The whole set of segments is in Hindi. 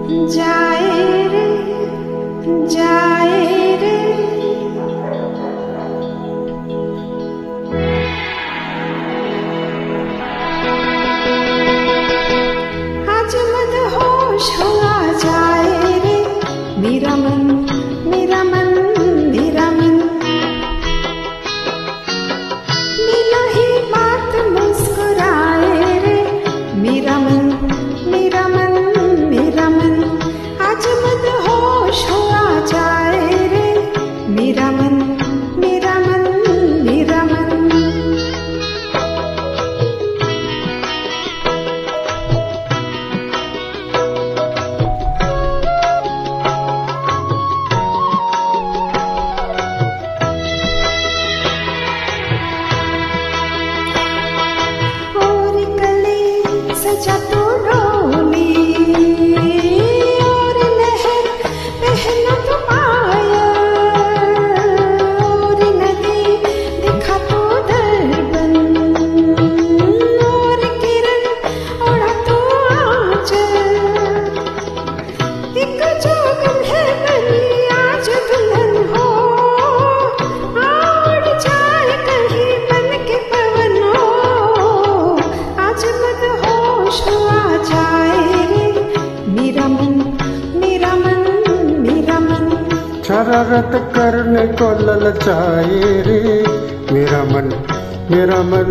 जाए रे जाए रे आज मदहोश हुआ जाए रे मेरा मन मेरा मन मेरा मन बिना ही बात मुस्कुराए रे मेरा मन मेरा मन मेरा मन आज मदहोश हुआ जाए रे मेरा मन मेरा मन मेरा मन और गले सजा तो डोली और लहर पहना तो पाया और नदी दिखा तो दर्पण और किरण ओढ़ा तो आंचल एक जोगन है बनी आज दुल्हन हो आड़ जाए कहीं बन के पवन हो आज मदहोश हुआ जाए रे मेरा मन मेरा मन मेरा मन शरारत करने को ललचाए रे मेरा मन मेरा मन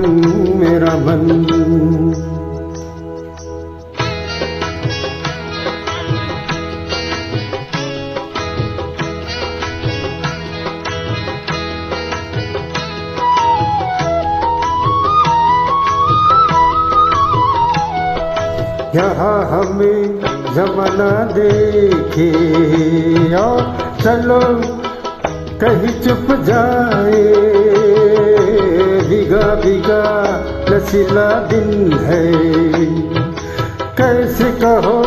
मेरा मन यहाँ हमें जमाना देखे और चलो कहीं चुप जाए भीगा भीगा नशीला दिन है कैसे कहो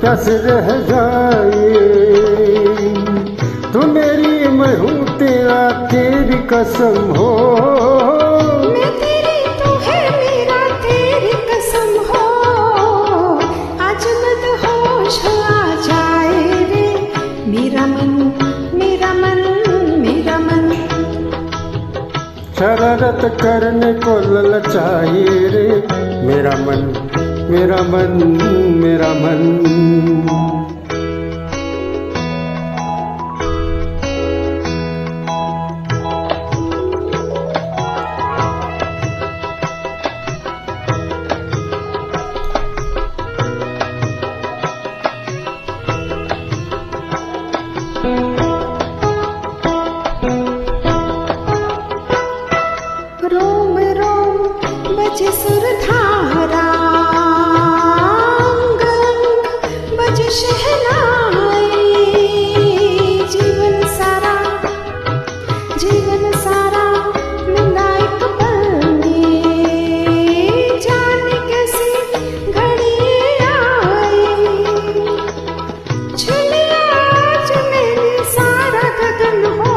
कैसे रह जाए तू मेरी मैं हूँ तेरा तेरी कसम हो मैं तेरी तू है मेरा तेरी कसम हो आज मदहोश हुआ जाए रे मेरा मन मेरा मन मेरा मन शरारत करने को ललचाए रे मेरा मन मेरा मन मेरा मन रोम रोम बजे सुर धारा अंग अंग बजे शहनाई जीवन सारा मिला एक पल में जाने कैसी घड़ी आई छुली आज मेरी सारा गगन हो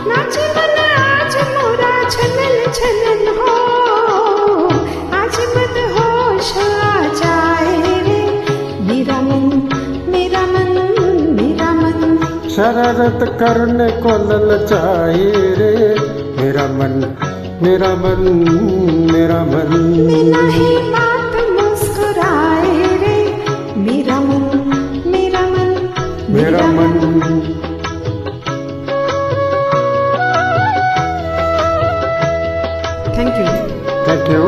नाच मन आज मोरा छनन छनन हो आज मदहोश आ जाए रे मेरा मन मेरा मन मेरा मन शरारत करने को ललचाए रे मेरा मन मेरा मन मेरा मन बिना ही बात मुस्कुराए रे मेरा मन मेरा मन मेरा मन थैंक यू थैंक यू